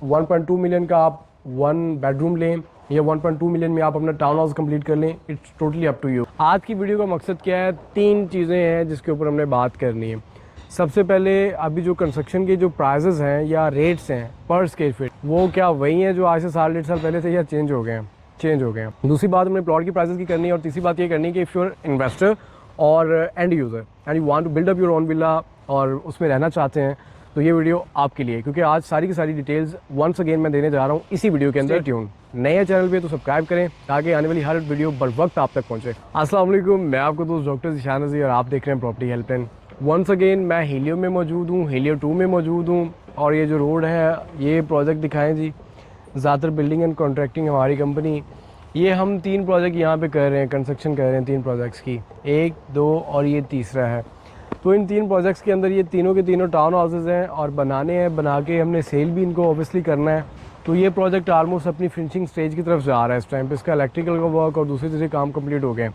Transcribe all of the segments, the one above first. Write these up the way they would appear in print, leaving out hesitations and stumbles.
1.2 million का आप 1 bedroom लें या 1.2 मिलियन में आप अपना टाउन हाउस कंप्लीट कर लें, it's totally up to you. आज की वीडियो का मकसद क्या है, 3 चीज़ें हैं जिसके ऊपर हमने बात करनी है। सबसे पहले अभी जो कंस्ट्रक्शन के जो प्राइजेस हैं या रेट्स हैं पर स्क्वायर फीट, वो क्या वही हैं जो आज से साल 1.5 साल पहले से या चेंज हो गए हैं। दूसरी बात हमने प्लॉट की प्राइसेस की करनी है और तीसरी बात ये करनी है कि इफ़ यूर इन्वेस्टर और end user and you want to build up your own villa और उसमें रहना चाहते हैं तो ये वीडियो आपके लिए, क्योंकि आज सारी की सारी डिटेल्स वंस अगेन मैं देने जा रहा हूँ इसी वीडियो के अंदर। ट्यून नए चैनल पे तो सब्सक्राइब करें ताकि आने वाली हर वीडियो बर वक्त आप तक पहुँचे। अस्सलाम वालेकुम, मैं आपको दोस्त डॉक्टर ज़िशान नज़ीर और आप देख रहे हैं प्रॉपर्टी हेल्पलाइन। वंस अगेन मैं हीलियो में मौजूद हूँ, हीलियो 2 में मौजूद हूँ और ये जो रोड है ये प्रोजेक्ट दिखाएँ जी, ज़्यादातर बिल्डिंग एंड कॉन्ट्रैक्टिंग हमारी कंपनी। ये हम 3 प्रोजेक्ट यहाँ पे कर रहे हैं, कंस्ट्रक्शन कर रहे हैं 3 प्रोजेक्ट्स की, 1, 2 और ये तीसरा है। तो इन 3 प्रोजेक्ट्स के अंदर ये तीनों के तीनों टाउन हाउसेज़ हैं और बनाने हैं, बना के हमने सेल भी इनको ऑब्वियसली करना है। तो ये प्रोजेक्ट ऑलमोस्ट अपनी फिनिशिंग स्टेज की तरफ जा रहा है इस टाइम पे। इसका इलेक्ट्रिकल का वर्क और दूसरे तीसरे काम कंप्लीट हो गए।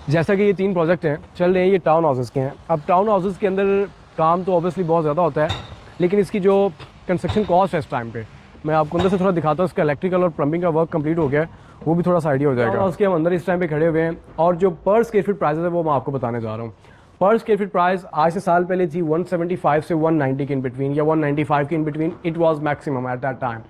जैसा कि ये 3 प्रोजेक्ट हैं चल रहे हैं, ये टाउन हाउसेज़ के हैं। अब टाउन हाउसेज़ के अंदर काम तो ऑब्वियसली बहुत ज़्यादा होता है, लेकिन इसकी जो कंस्ट्रक्शन कॉस्ट है इस टाइम पर मैं आपको अंदर से थोड़ा दिखाता हूँ। इसका इलेक्ट्रिकल और प्लम्बिंग का वर्क कंप्लीट हो गया है, वो भी थोड़ा सा आइडिया हो जाएगा। उसके हम अंदर इस टाइम पे खड़े हुए हैं और जो पर स्क्वायर फीट प्राइस है वो मैं आपको बताने जा रहा हूँ। पर स्क्वायर फीट प्राइस आज से साल पहले थी 175 से 190 के इन बिटवीन या 195 के in between, it was maximum at that time.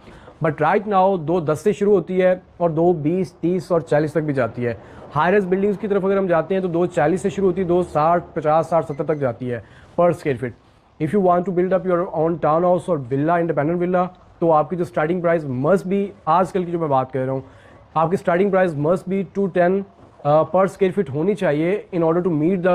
But right now 210 से शुरू होती है और 220, 30 और 40 तक भी जाती है। हाईरेज बिल्डिंग्स की तरफ अगर हम जाते हैं तो 240 से शुरू होती है, 260, 50, 60, 70 तक जाती है पर square feet. If you want to build up your own town house और विला, इंडिपेंडेंट विला, तो आपकी जो स्टार्टिंग प्राइस मस्ट बी, आजकल की जो मैं बात कर रहा हूँ, आपकी स्टार्टिंग प्राइस मस्ट बी 210 पर स्क्वायर फीट होनी चाहिए in order to meet the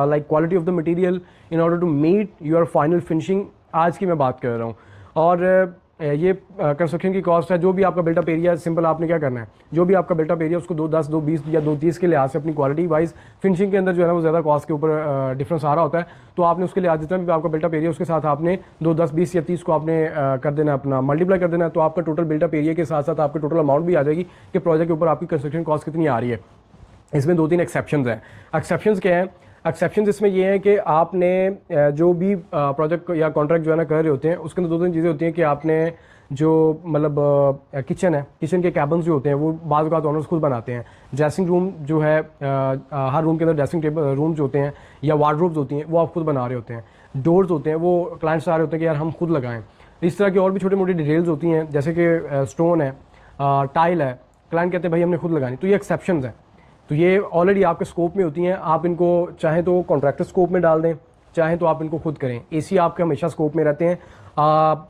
like quality of the material, in order to meet your final finishing. आज की मैं बात कर रहा हूँ। और ये कंस्ट्रक्शन की कॉस्ट है। जो भी आपका बिल्टअप एरिया है, सिंपल आपने क्या करना है, जो भी आपका बिल्टअप एरिया उसको 210, 220 या 230 के लिहाज से अपनी क्वालिटी वाइज फिनिशिंग के अंदर जो है ना वो ज़्यादा कॉस्ट के ऊपर डिफरेंस आ रहा होता है। तो आपने उसके लिहाज जितना भी आपका बिल्टअप एरिया उसके साथ आपने 210, 20 या 30 को आपने कर देना, अपना मल्टीप्लाई कर देना। तो आपका टोटल बिल्टअप एरिया के साथ साथ आपका टोटल अमाउंट भी आ जाएगी कि प्रोजेक्ट के ऊपर आपकी कंस्ट्रक्शन कॉस्ट कितनी आ रही है। इसमें 2-3 एक्सेप्शंस हैं। एक्सेप्शंस क्या हैं? एक्सेप्शंस इसमें ये है कि आपने जो भी प्रोजेक्ट या कॉन्ट्रैक्ट जो है ना कर रहे होते हैं उसके अंदर 2-3 चीज़ें होती हैं कि आपने जो मतलब किचन है, किचन के कैबिन्स जो होते हैं वो बाज़ औक़ात ओनर्स खुद बनाते हैं। ड्रेसिंग रूम जो है, हर रूम के अंदर ड्रेसिंग टेबल रूम्स होते हैं या वार्डरोब्स होती हैं, वो आप खुद बना रहे होते हैं। डोर्स होते हैं, वो क्लाइंट्स आ रहे होते हैं कि यार हम खुद लगाएं। इस तरह की और भी छोटी मोटी डिटेल्स होती हैं, जैसे कि स्टोन है, टाइल है, क्लाइंट कहते हैं भाई हमने खुद लगानी। तो ये एक्सेप्शंस हैं। तो ये ऑलरेडी आपके स्कोप में होती हैं। आप इनको चाहें तो कॉन्ट्रैक्टर स्कोप में डाल दें, चाहें तो आप इनको खुद करें। एसी आपके हमेशा स्कोप में रहते हैं।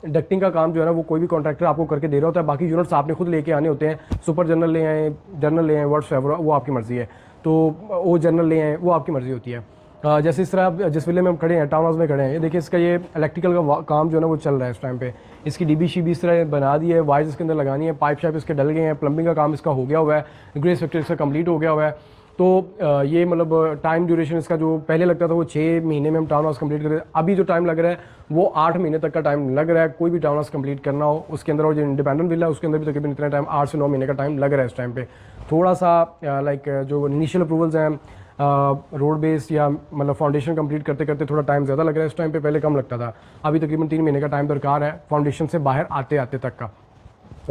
डक्टिंग का काम जो है ना वो कोई भी कॉन्ट्रैक्टर आपको करके दे रहा होता है। बाकी यूनिट्स आपने खुद लेके आने होते हैं। सुपर जनरल ले आएँ, जनरल ले आएँ, व्हाट्सएवर, वो आपकी मर्ज़ी है। तो वो जनरल ले आएँ, वो आपकी मर्ज़ी होती है। जैसे इस तरह जिस विले में हम खड़े हैं, टाउन हाउस में खड़े हैं, ये देखिए इसका ये इलेक्ट्रिकल का काम जो है ना वो चल रहा है इस टाइम पे। इसकी डीबी शीबी इस तरह बना दी है, वायर्स इसके अंदर लगानी है, पाइप शाइप इसके डल गए हैं, प्लम्बिंग का काम इसका हो गया हुआ है, ग्रेस फैक्टर इसका कंप्लीट हो गया हुआ है। तो ये मतलब टाइम ड्यूरेशन इसका जो पहले लगता था वो 6 महीने में हम टाउन हाउस कंप्लीट करते, अभी जो टाइम लग रहा है वो 8 महीने तक का टाइम लग रहा है। कोई भी टाउन हाउस कंप्लीट करना हो उसके अंदर, और जो इंडिपेंडेंट विला है उसके अंदर भी तकरीबन इतना टाइम 8 से 9 महीने का टाइम लग रहा है इस टाइम पे। थोड़ा सा लाइक जो इनिशियल अप्रूवल्स हैं, रोड बेस्ड या मतलब फाउंडेशन कंप्लीट करते करते थोड़ा टाइम ज़्यादा लग रहा है इस टाइम पे, पहले कम लगता था। अभी तकरीबन 3 महीने का टाइम दरकार है फाउंडेशन से बाहर आते आते तक का।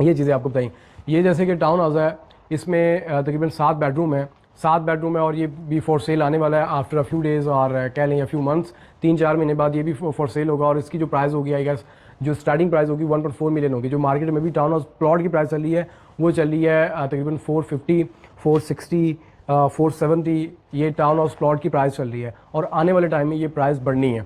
ये चीज़ें आपको बताई। ये जैसे कि टाउन हाउस है, इसमें तकरीबन 7 बेडरूम है, 7 बेडरूम है और ये भी फॉर सेल आने वाला है आफ्टर अ फ्यू डेज़, और कह लें फ्यू मंथ्स, 3-4 महीने बाद ये भी फॉर सेल होगा। और इसकी जो प्राइस होगी आई गेस, जो स्टार्टिंग प्राइस होगी 1.4 मिलियन होगी। जो मार्केट में भी टाउन हाउस प्लॉट की प्राइस चल रही है वो चल रही है तकरीबन 450, 460, 470, ये टाउन हाउस प्लॉट की प्राइस चल रही है। और आने वाले टाइम में ये प्राइस बढ़नी है,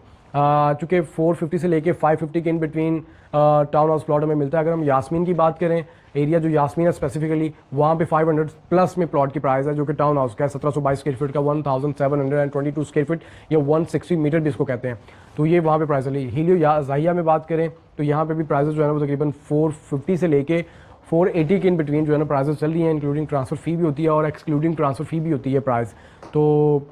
चूँकि 450 से लेके 550 के in between town house plot हमें मिलता है। अगर हम यास्मीन की बात करें, एरिया जो यास्मीन है स्पेसिफिकली, वहाँ पे 500 प्लस में प्लॉट की प्राइस है, जो कि टाउन हाउस का है 1722 स्क्वायर फीट का, 1722 स्क्वायर फीट या 160 मीटर भी इसको कहते हैं। तो ये वहाँ पे प्राइस चली। हीलियो या जाहिया में बात करें तो यहाँ पे भी प्राइसेस जो है ना वो तकरीबन 450 से लेके 480 के इन बिटवीन जो है ना प्राइसेस चल रही हैं, इंक्लूडिंग ट्रांसफ़र फ़ी भी होती है और एक्सक्लूडिंग ट्रांसफ़र फ़ी भी होती है प्राइस। तो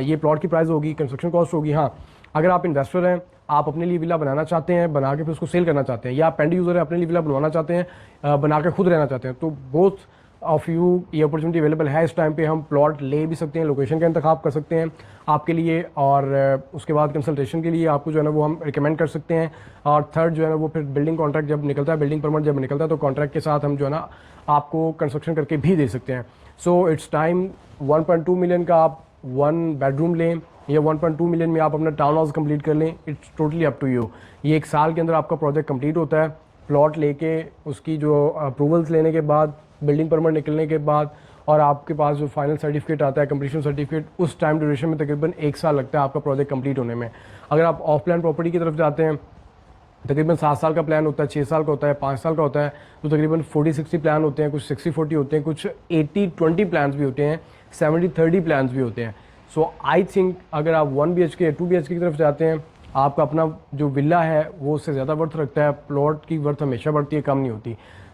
ये प्लॉट की प्राइस होगी, कंस्ट्रक्शन कॉस्ट होगी। हाँ, अगर आप इन्वेस्टर हैं, आप अपने लिए विला बनाना चाहते हैं, बना के फिर उसको सेल करना चाहते हैं, या आप एंड यूज़र हैं अपने लिए विला बनवाना चाहते हैं, बना के खुद रहना चाहते हैं, तो बोथ ऑफ यू ये अपॉर्चुनिटी अवेलेबल है। इस टाइम पे हम प्लॉट ले भी सकते हैं, लोकेशन का इंतखाब कर सकते हैं आपके लिए, और उसके बाद कंसल्टेशन के लिए आपको जो है ना वो हम रिकमेंड कर सकते हैं। और थर्ड जो है ना वो फिर बिल्डिंग कॉन्ट्रैक्ट जब निकलता है, बिल्डिंग परमिट जब निकलता है, तो कॉन्ट्रैक्ट के साथ हम जो है ना आपको कंस्ट्रक्शन करके भी दे सकते हैं। सो इट्स टाइम 1.2 मिलियन का आप 1 बेडरूम लें या 1.2 मिलियन में आप अपना टाउन हाउस कंप्लीट कर लें, it's totally up to you. ये एक साल के अंदर आपका प्रोजेक्ट कंप्लीट होता है। प्लॉट लेके उसकी जो अप्रूवल्स लेने के बाद, बिल्डिंग परमिट निकलने के बाद, और आपके पास जो फाइनल सर्टिफिकेट आता है, कंप्लीशन सर्टिफिकेट, उस टाइम ड्यूरेशन में तकरीबन 1 साल लगता है आपका प्रोजेक्ट कंप्लीट होने में। अगर आप ऑफ प्लान प्रॉपर्टी की तरफ जाते हैं, तकरीबन 7 साल का प्लान होता है, 6 साल का होता है, 5 साल का होता है, तो तकरीबन 40-60 प्लान होते हैं, कुछ 60-40 होते हैं, कुछ 80-20 प्लान्स भी होते हैं, 70-30 प्लान्स भी होते हैं। सो आई थिंक अगर आप 1 BHK या 2 BHK की तरफ जाते हैं, आपका अपना जो विला है वो उससे ज़्यादा वर्थ रखता है। प्लॉट की वर्थ हमेशा बढ़ती है, कम नहीं होती।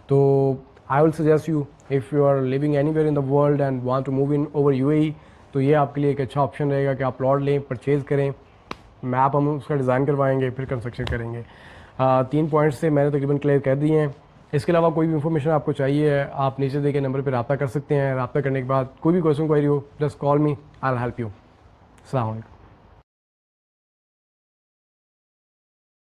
तो I will suggest you, if you are living anywhere in the world and want to move in over UAE, तो ये आपके लिए एक अच्छा ऑप्शन रहेगा कि आप प्लॉट लें, परचेज़ करें। मैप हम उसका डिज़ाइन करवाएंगे, फिर कंस्ट्रक्शन करेंगे। 3 पॉइंट्स से मैंने तकरीबन क्लियर कर दिए हैं। इसके अलावा कोई भी इन्फॉर्मेशन आपको चाहिए है, आप नीचे दिए गए नंबर पर रब्ता कर सकते हैं। रब्ता करने के बाद कोई भी क्वेश्चन क्वेरी हो, just call me, I will help you. अस्सलाम वालेकुम।